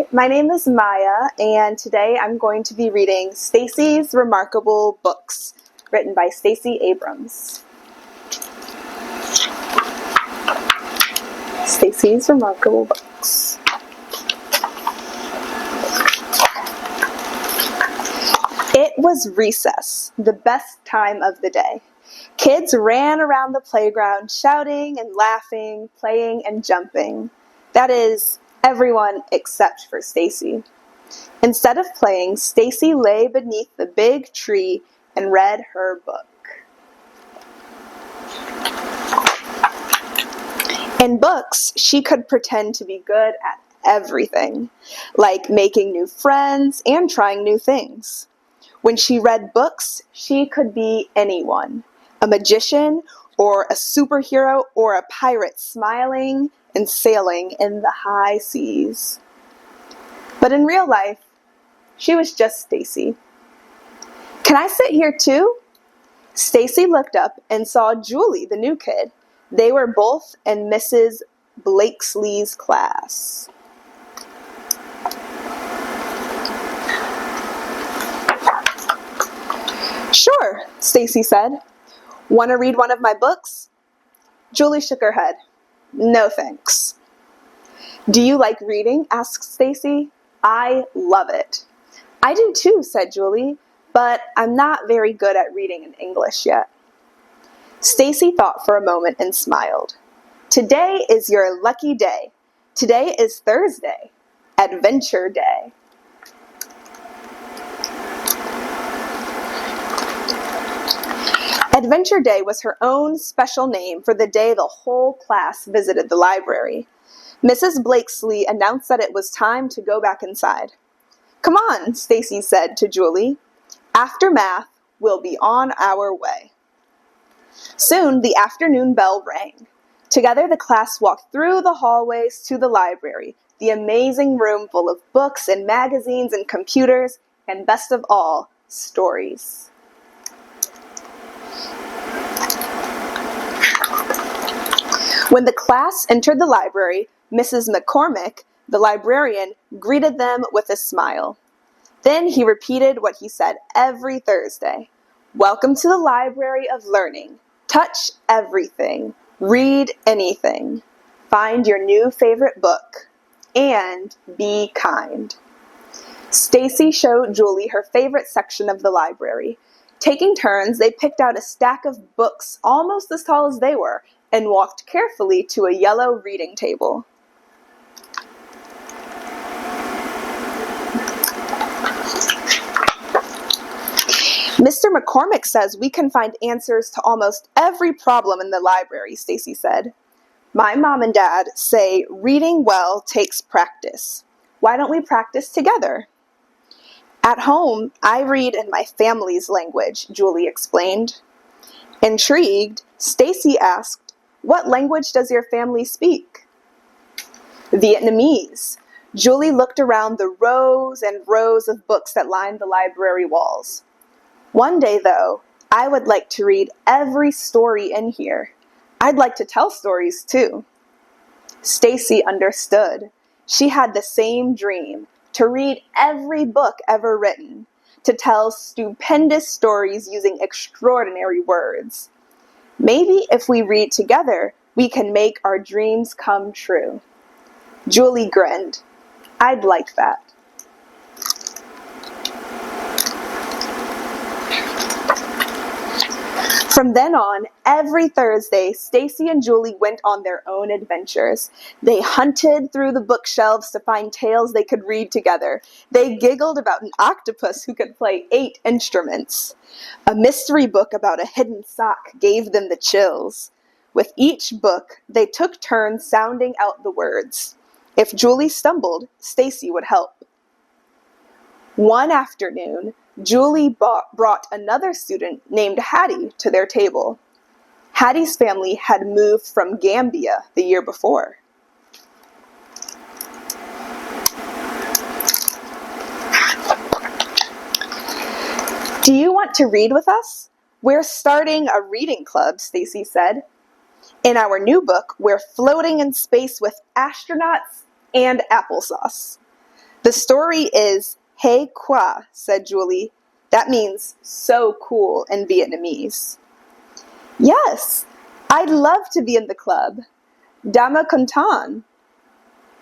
Hi, my name is Maya, and today I'm going to be reading Stacy's Remarkable Books, written by Stacey Abrams. Stacy's Remarkable Books. It was recess, the best time of the day. Kids ran around the playground shouting and laughing, playing and jumping. That is, everyone except for Stacy. Instead of playing, Stacy lay beneath the big tree and read her book. In books, she could pretend to be good at everything, like making new friends and trying new things. When she read books, she could be anyone, a magician or a superhero or a pirate smiling and sailing in the high seas. But in real life, she was just Stacy. "Can I sit here too?" Stacy looked up and saw Julie, the new kid. They were both in Mrs. Blakesley's class. "Sure," Stacy said. "Want to read one of my books?" Julie shook her head. "No, thanks." "Do you like reading?" asked Stacy. "I love it." "I do too," said Julie, "but I'm not very good at reading in English yet." Stacy thought for a moment and smiled. "Today is your lucky day. Today is Thursday, Adventure Day." Adventure Day was her own special name for the day the whole class visited the library. Mrs. Blakesley announced that it was time to go back inside. "Come on," Stacy said to Julie. "After math, we'll be on our way." Soon the afternoon bell rang. Together the class walked through the hallways to the library, the amazing room full of books and magazines and computers, and best of all, stories. When the class entered the library, Mrs. McCormick, the librarian, greeted them with a smile. Then he repeated what he said every Thursday. "Welcome to the Library of Learning. Touch everything. Read anything. Find your new favorite book. And be kind." Stacy showed Julie her favorite section of the library. Taking turns, they picked out a stack of books almost as tall as they were and walked carefully to a yellow reading table. "Mr. McCormick says we can find answers to almost every problem in the library," Stacy said. "My mom and dad say reading well takes practice. Why don't we practice together?" "At home, I read in my family's language," Julie explained. Intrigued, Stacy asked, "What language does your family speak?" "Vietnamese." Julie looked around the rows and rows of books that lined the library walls. "One day, though, I would like to read every story in here. I'd like to tell stories, too." Stacy understood. She had the same dream, to read every book ever written, to tell stupendous stories using extraordinary words. "Maybe if we read together, we can make our dreams come true." Julie grinned. "I'd like that." From then on, every Thursday, Stacy and Julie went on their own adventures. They hunted through the bookshelves to find tales they could read together. They giggled about an octopus who could play 8 instruments. A mystery book about a hidden sock gave them the chills. With each book, they took turns sounding out the words. If Julie stumbled, Stacy would help. One afternoon, Julie brought another student named Hattie to their table. Hattie's family had moved from Gambia the year before. "Do you want to read with us? We're starting a reading club," Stacy said. "In our new book, we're floating in space with astronauts and applesauce." The story is "Hey quoi," said Julie. That means so cool in Vietnamese. Yes, I'd love to be in the club. Dama content.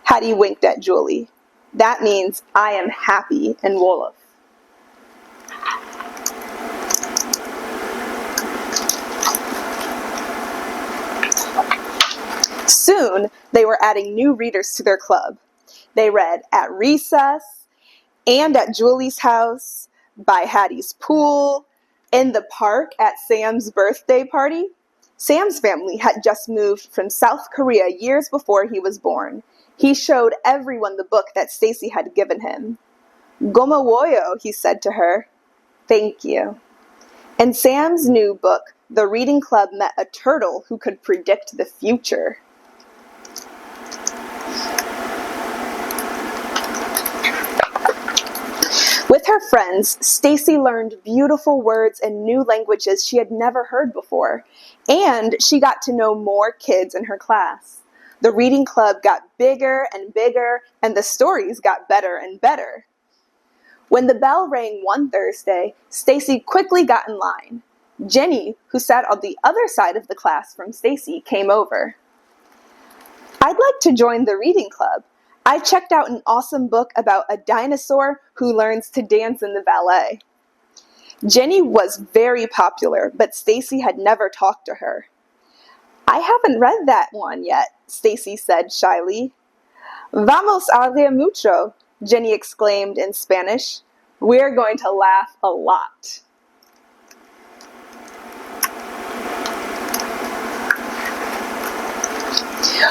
Hattie winked at Julie. That means I am happy in Wolof. Soon, they were adding new readers to their club. They read At Recess, and at Julie's house, by Hattie's pool, in the park at Sam's birthday party. Sam's family had just moved from South Korea years before he was born. He showed everyone the book that Stacy had given him. "Gomawoyo," he said to her. "Thank you." In Sam's new book, the reading club met a turtle who could predict the future. With her friends, Stacy learned beautiful words and new languages she had never heard before, and she got to know more kids in her class. The reading club got bigger and bigger, and the stories got better and better. When the bell rang one Thursday, Stacy quickly got in line. Jenny, who sat on the other side of the class from Stacy, came over. "I'd like to join the reading club. I checked out an awesome book about a dinosaur who learns to dance in the ballet." Jenny was very popular, but Stacy had never talked to her. "I haven't read that one yet," Stacy said shyly. "Vamos a reír mucho," Jenny exclaimed in Spanish. "We're going to laugh a lot."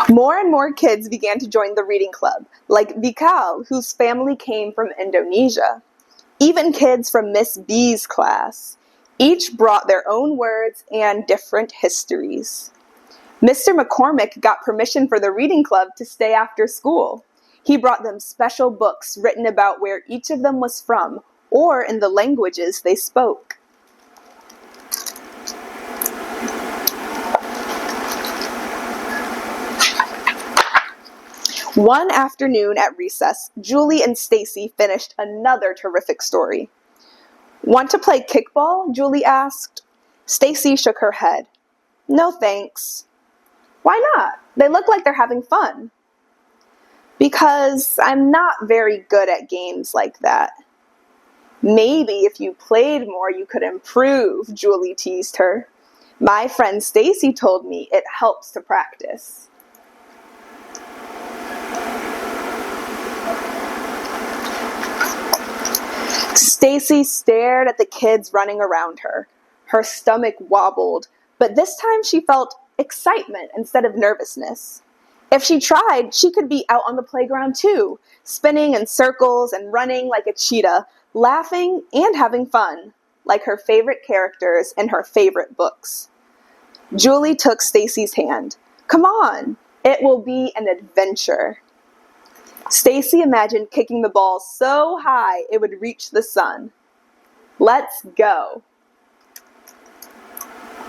More and more kids began to join the reading club, like Vikal, whose family came from Indonesia. Even kids from Miss B's class. Each brought their own words and different histories. Mr. McCormick got permission for the reading club to stay after school. He brought them special books written about where each of them was from, or in the languages they spoke. One afternoon at recess, Julie and Stacy finished another terrific story. "Want to play kickball?" Julie asked. Stacy shook her head. "No thanks." "Why not? They look like they're having fun." "Because I'm not very good at games like that." "Maybe if you played more you could improve," Julie teased her. "My friend Stacy told me it helps to practice." Stacy stared at the kids running around her. Her stomach wobbled, but this time she felt excitement instead of nervousness. If she tried, she could be out on the playground too, spinning in circles and running like a cheetah, laughing and having fun, like her favorite characters in her favorite books. Julie took Stacy's hand. "Come on, it will be an adventure." Stacy imagined kicking the ball so high it would reach the sun. "Let's go."